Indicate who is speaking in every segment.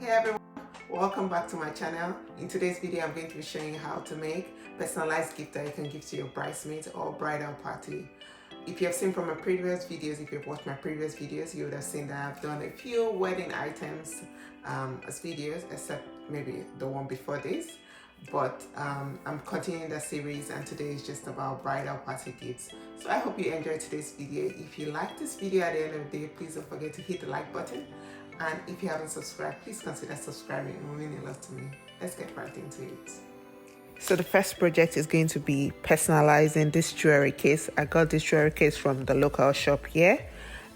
Speaker 1: Hey everyone, welcome back to my channel. In today's video, I'm going to be showing you how to make personalized gift that you can give to your bridesmaid or bridal party. If you have seen from my previous videos, if you've watched my previous videos, you would have seen that I've done a few wedding items as videos, except maybe the one before this. But I'm continuing the series, and today is just about bridal party gifts. So I hope you enjoyed today's video. If you like this video at the end of the day, please don't forget to hit the like button. And if you haven't subscribed, please consider subscribing. It will mean a lot to me. Let's get right into it. So the first project is going to be personalizing this jewelry case. I got this jewelry case from the local shop here,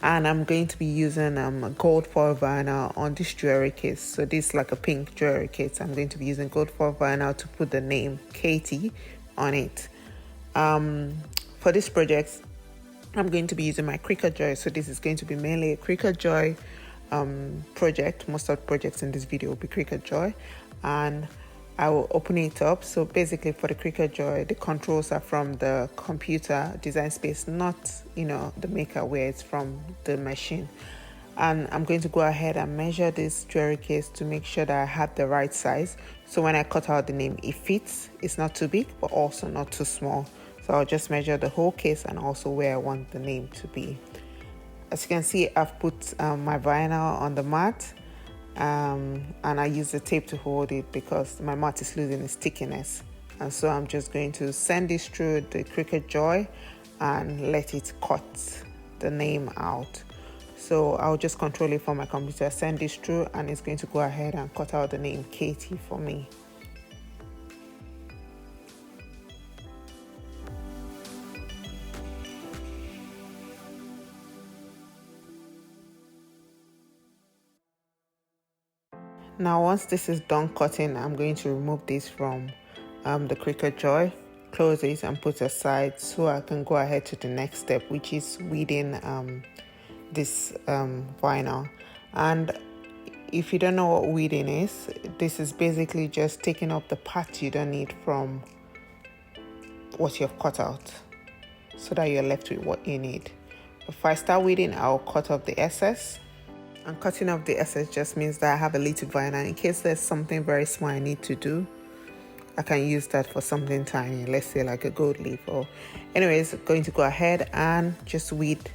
Speaker 1: and I'm going to be using gold foil vinyl on this jewelry case. So this is like a pink jewelry case. I'm going to be using gold foil vinyl to put the name Katie on it. For this project, I'm going to be using my Cricut Joy. So this is going to be mainly a Cricut Joy project. Most of the projects in this video will be Cricut Joy, and I will open it up. So basically for the Cricut Joy, the controls are from the computer design space, not the maker where it's from the machine. And I'm going to go ahead and measure this jewelry case to make sure that I have the right size. So when I cut out the name, it fits. It's not too big, but also not too small. So I'll just measure the whole case and also where I want the name to be. As you can see, I've put my vinyl on the mat, and I use the tape to hold it because my mat is losing its stickiness. And so I'm just going to send this through the Cricut Joy and let it cut the name out. So I'll just control it from my computer, send this through, and it's going to go ahead and cut out the name Katie for me. Now once this is done cutting, I'm going to remove this from the Cricut Joy, close it and put aside so I can go ahead to the next step, which is weeding this vinyl. And if you don't know what weeding is, this is basically just taking up the parts you don't need from what you've cut out so that you're left with what you need. If I start weeding, I'll cut off the excess. And cutting off the excess just means that I have a little vinyl in case there's something very small I need to do. I can use that for something tiny, let's say like a gold leaf. Or anyways, going to go ahead and just weed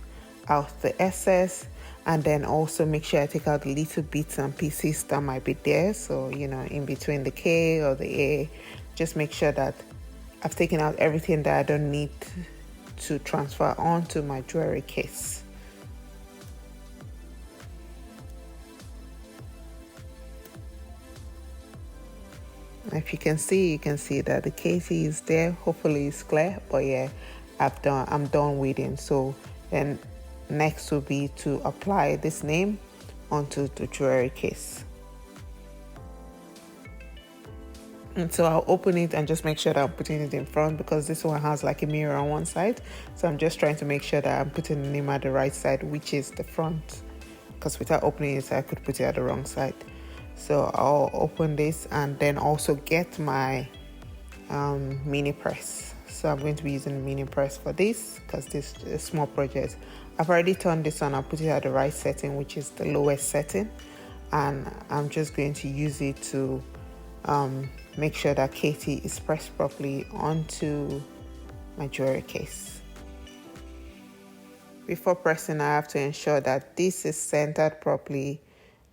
Speaker 1: out the excess, and then also make sure I take out the little bits and pieces that might be there. So in between the K or the A, just make sure that I've taken out everything that I don't need to transfer onto my jewelry case. If you can see that the Katie is there. Hopefully it's clear, but yeah, I'm done weeding. So then next will be to apply this name onto the jewelry case. And so I'll open it and just make sure that I'm putting it in front, because this one has like a mirror on one side. So I'm just trying to make sure that I'm putting the name at the right side, which is the front, because without opening it I could put it at the wrong side. So I'll open this and then also get my mini press. So I'm going to be using the mini press for this because this is a small project. I've already turned this on. I'll put it at the right setting, which is the lowest setting, and I'm just going to use it to make sure that Katie is pressed properly onto my jewelry case. Before pressing, I have to ensure that this is centered properly.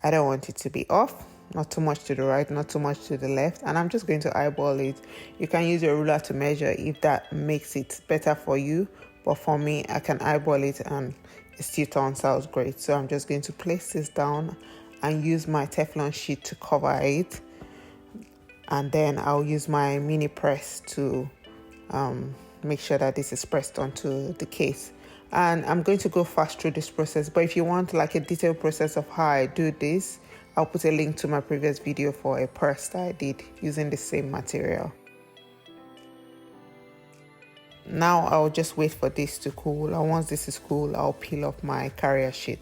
Speaker 1: I don't want it to be off, not too much to the right, not too much to the left, and I'm just going to eyeball it. You can use your ruler to measure if that makes it better for you, but for me, I can eyeball it and it still turns out great. So I'm just going to place this down and use my Teflon sheet to cover it, and then I'll use my mini press to make sure that this is pressed onto the case. And I'm going to go fast through this process, but if you want like a detailed process of how I do this, I'll put a link to my previous video for a purse that I did using the same material. Now I'll just wait for this to cool, and once this is cool, I'll peel off my carrier sheet.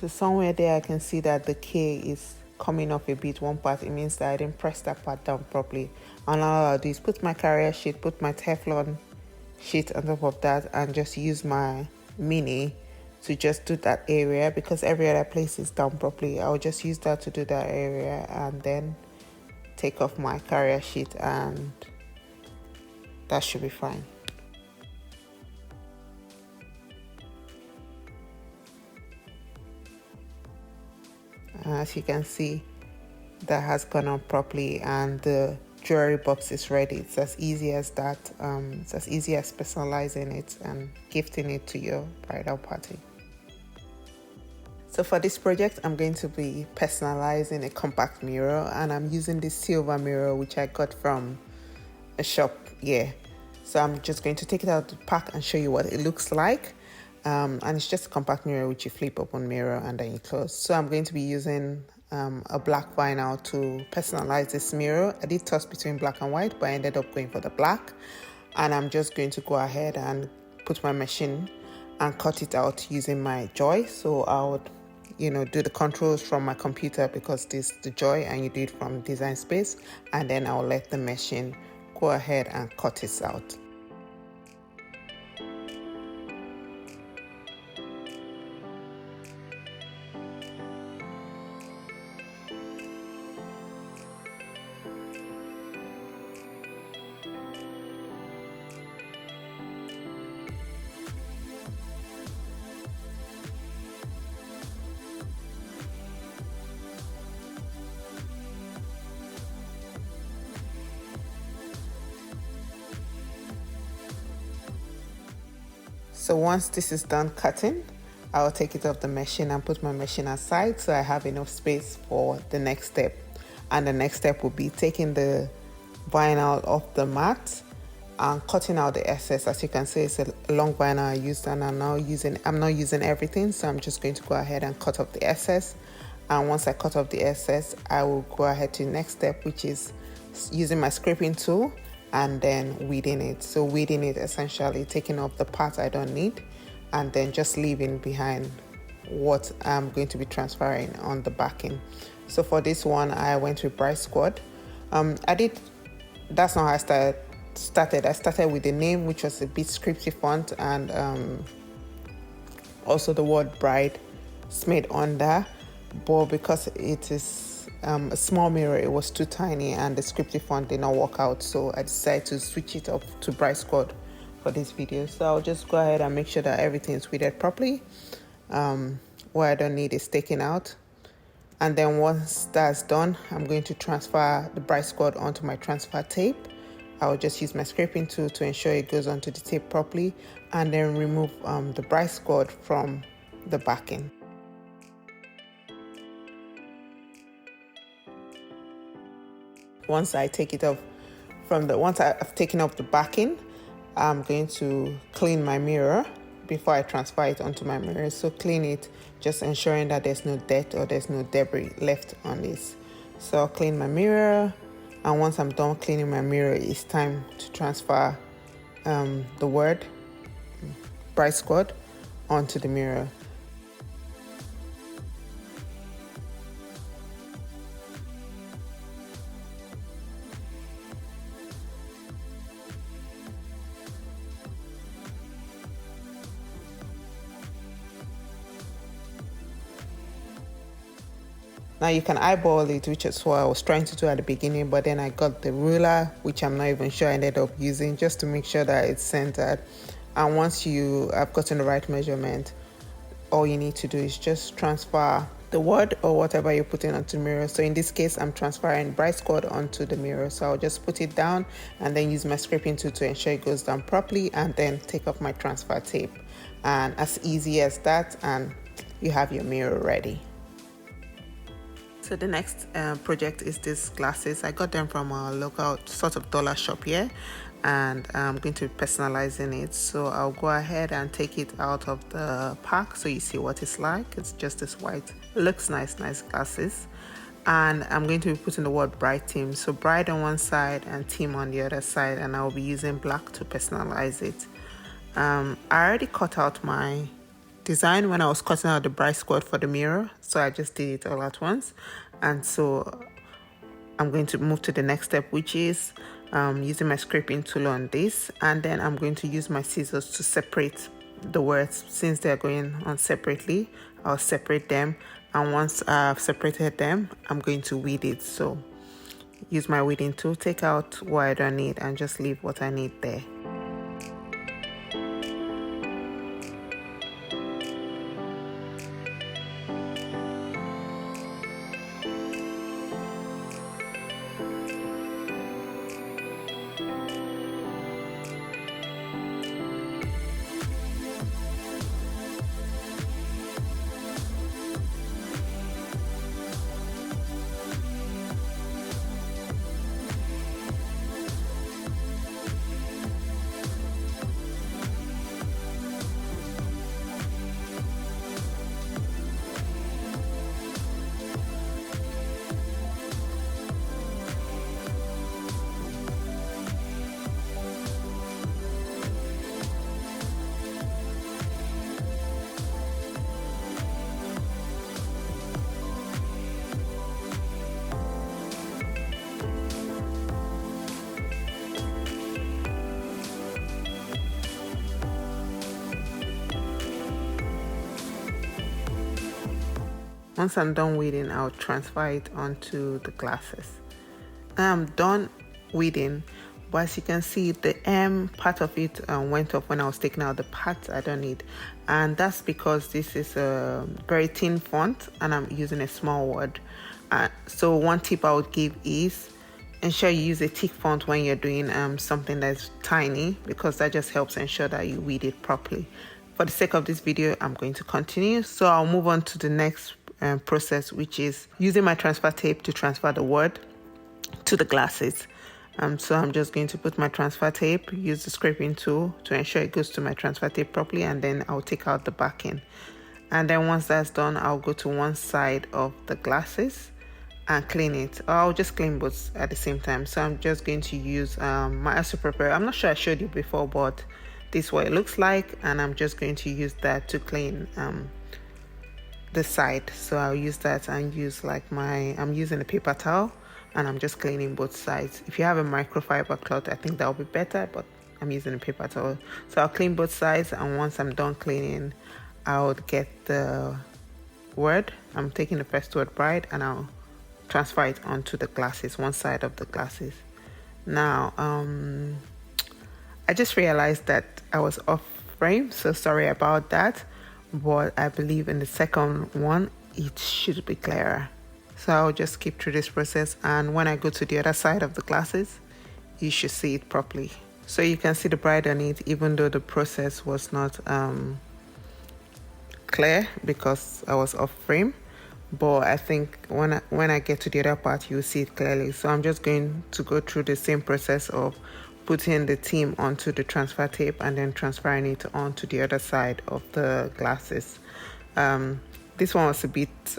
Speaker 1: So somewhere there I can see that the K is coming off a bit one part, it means that I didn't press that part down properly. And all I'll do is put my carrier sheet, put my Teflon sheet on top of that, and just use my mini to just do that area, because every other place is done properly. I'll just use that to do that area, and then take off my carrier sheet, and that should be fine. As you can see, that has gone on properly, and the jewelry box is ready. It's as easy as that. It's as easy as personalizing it and gifting it to your bridal party. So for this project, I'm going to be personalizing a compact mirror, and I'm using this silver mirror which I got from a shop here. So I'm just going to take it out of the pack and show you what it looks like. And it's just a compact mirror which you flip open mirror and then you close. So I'm going to be using a black vinyl to personalize this mirror. I did toss between black and white, but I ended up going for the black. And I'm just going to go ahead and put my machine and cut it out using my Joy. So I would, do the controls from my computer, because this is the Joy and you do it from Design Space, and then I'll let the machine go ahead and cut it out. So once this is done cutting, I'll take it off the machine and put my machine aside so I have enough space for the next step. And the next step will be taking the vinyl off the mat and cutting out the excess. As you can see, it's a long vinyl I used, and I'm not using everything, so I'm just going to go ahead and cut off the excess. And once I cut off the excess, I will go ahead to the next step, which is using my scraping tool and then weeding it. So weeding it, essentially taking off the parts I don't need and then just leaving behind what I'm going to be transferring on the backing. So for this one, I went with Bride Squad. That's not how I started. I started with the name, which was a bit scripty font, and also the word Bridesmaid on there. But because it is a small mirror, it was too tiny and the scripty font did not work out, so I decided to switch it up to Bride Squad for this video. So I'll just go ahead and make sure that everything is weeded properly. What I don't need is taken out, and then once that's done, I'm going to transfer the Bride Squad onto my transfer tape. I'll just use my scraping tool to ensure it goes onto the tape properly, and then remove the Bride Squad from the backing. Once I've taken off the backing, I'm going to clean my mirror before I transfer it onto my mirror. So clean it, just ensuring that there's no dirt or there's no debris left on this. So I'll clean my mirror, and once I'm done cleaning my mirror, it's time to transfer the word Bride Squad onto the mirror. Now you can eyeball it, which is what I was trying to do at the beginning, but then I got the ruler, which I'm not even sure I ended up using, just to make sure that it's centered. And once you have gotten the right measurement, all you need to do is just transfer the word or whatever you're putting onto the mirror. So in this case, I'm transferring Bride Squad onto the mirror. So I'll just put it down and then use my scraping tool to ensure it goes down properly, and then take off my transfer tape. And as easy as that, and you have your mirror ready. So the next project is these glasses. I got them from a local sort of dollar shop here, and I'm going to be personalizing it. So I'll go ahead and take it out of the pack so you see what it's like. It's just this white, it looks nice glasses. And I'm going to be putting the word bride team. So bride on one side and team on the other side, and I'll be using black to personalize it. I already cut out my design when I was cutting out the Bride Squad for the mirror, so I just did it all at once. And so I'm going to move to the next step, which is using my scraping tool on this, and then I'm going to use my scissors to separate the words. Since they're going on separately, I'll separate them, and once I've separated them, I'm going to weed it. So use my weeding tool, take out what I don't need and just leave what I need there. Once I'm done weeding, I'll transfer it onto the glasses. I'm done weeding, but as you can see, the M part of it went off when I was taking out the parts I don't need, and that's because this is a very thin font and I'm using a small word. So one tip I would give is ensure you use a thick font when you're doing something that's tiny, because that just helps ensure that you weed it properly. For the sake of this video, I'm going to continue, so I'll move on to the next process, which is using my transfer tape to transfer the word to the glasses. So I'm just going to put my transfer tape, use the scraping tool to ensure it goes to my transfer tape properly, and then I'll take out the backing. And then once that's done, I'll go to one side of the glasses and clean it. I'll just clean both at the same time. So I'm just going to use my isopropyl. I'm not sure I showed you before, but this is what it looks like, and I'm just going to use that to clean the side. So I'll use that and use I'm using a paper towel, and I'm just cleaning both sides. If you have a microfiber cloth, I think that will be better, but I'm using a paper towel. So I'll clean both sides, and once I'm done cleaning, I'll get the word. I'm taking the first word, bride, and I'll transfer it onto the glasses, one side of the glasses. Now I just realized that I was off frame, so sorry about that, but I believe in the second one it should be clearer. So I'll just keep through this process, and when I go to the other side of the glasses, you should see it properly. So you can see the bride on it, even though the process was not clear because I was off frame. But I think when I get to the other part, you'll see it clearly. So I'm just going to go through the same process of putting the theme onto the transfer tape and then transferring it onto the other side of the glasses. This one was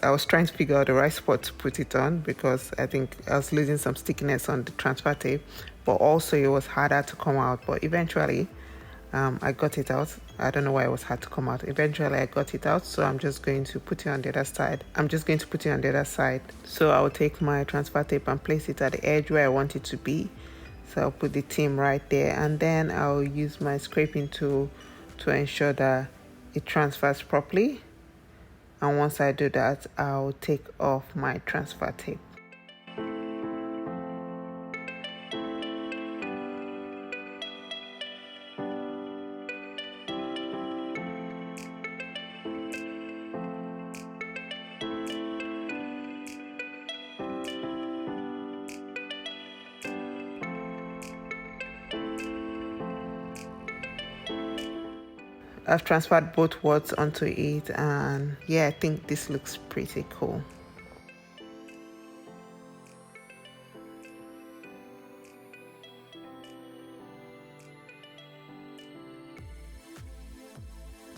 Speaker 1: I was trying to figure out the right spot to put it on, because I think I was losing some stickiness on the transfer tape, but also it was harder to come out. But eventually I got it out. I don't know why it was hard to come out. Eventually I got it out, so I'm just going to put it on the other side. So I'll take my transfer tape and place it at the edge where I want it to be. So I'll put the theme right there, and then I'll use my scraping tool to ensure that it transfers properly. And once I do that, I'll take off my transfer tape. I've transferred both words onto it, and yeah, I think this looks pretty cool.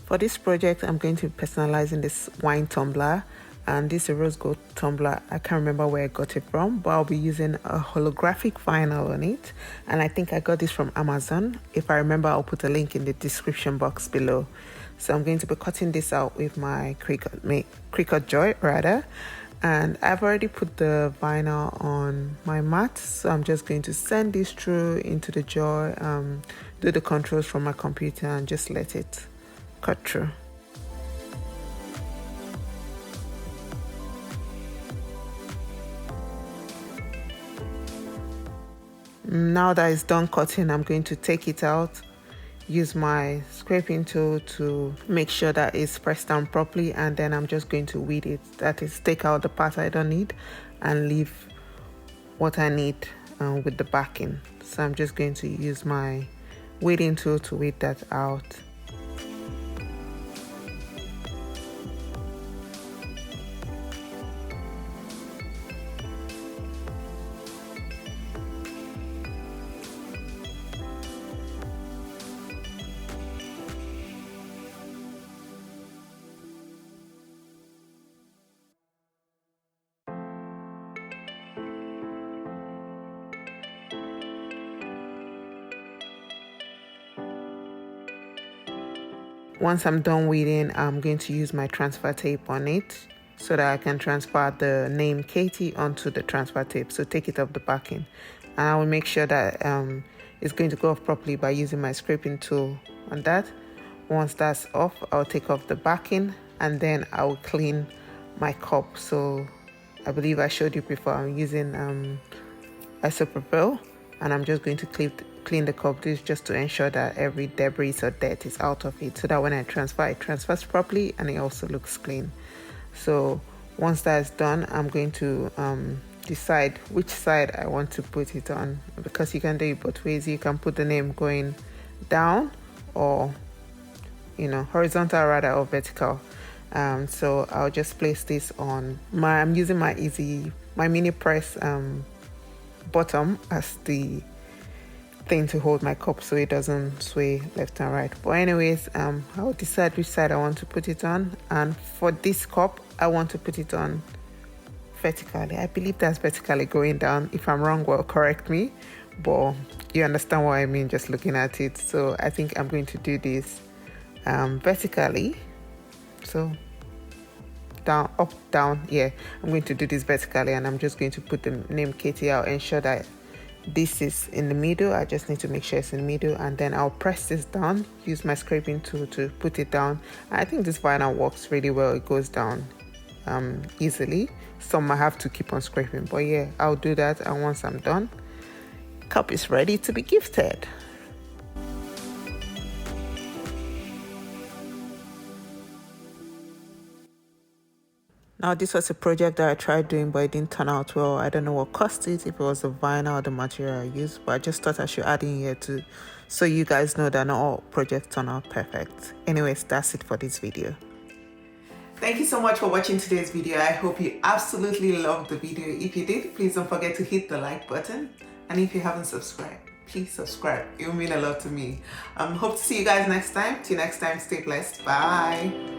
Speaker 1: For this project, I'm going to be personalizing this wine tumbler, and this is a rose gold tumbler. I can't remember where I got it from, but I'll be using a holographic vinyl on it, and I think I got this from Amazon. If I remember, I'll put a link in the description box below. So I'm going to be cutting this out with my Cricut Joy rather, And I've already put the vinyl on my mat, so I'm just going to send this through into the jar, do the controls from my computer and just let it cut through. Now that it's done cutting, I'm going to take it out, use my scraping tool to make sure that it's pressed down properly, and then I'm just going to weed it, that is, take out the part I don't need and leave what I need with the backing. So I'm just going to use my weeding tool to weed that out. Once I'm done weeding, I'm going to use my transfer tape on it so that I can transfer the name Katie onto the transfer tape. So take it off the backing, and I will make sure that it's going to go off properly by using my scraping tool on that. Once that's off, I'll take off the backing and then I'll clean my cup. So I believe I showed you before, I'm using isopropyl, and I'm just going to clean the cup. This just to ensure that every debris or dirt is out of it, so that when I transfer, it transfers properly and it also looks clean. So once that's done, I'm going to decide which side I want to put it on, because you can do it both ways. You can put the name going down, or horizontal rather, or vertical. So I'll just place this on I'm using my mini press bottom as the thing to hold my cup so it doesn't sway left and right. But anyways, I'll decide which side I want to put it on, and for this cup I want to put it on vertically. I believe that's vertically going down. If I'm wrong, well, correct me, but you understand what I mean just looking at it. So I think I'm going to do this vertically. So down, up, down. Yeah, I'm going to do this vertically, and I'm just going to put the name Katie. I'll ensure that this is in the middle. I just need to make sure it's in the middle, and then I'll press this down, use my scraping tool to put it down. I think this vinyl works really well. It goes down easily. Some I have to keep on scraping, but yeah, I'll do that. And once I'm done, cup is ready to be gifted. Now, this was a project that I tried doing, but it didn't turn out well. I don't know what caused it, if it was the vinyl or the material I used, but I just thought I should add in here too, so you guys know that not all projects turn out perfect. Anyways, that's it for this video. Thank you so much for watching today's video. I hope you absolutely loved the video. If you did, please don't forget to hit the like button. And if you haven't subscribed, please subscribe. It will mean a lot to me. Hope to see you guys next time. Till next time, stay blessed. Bye.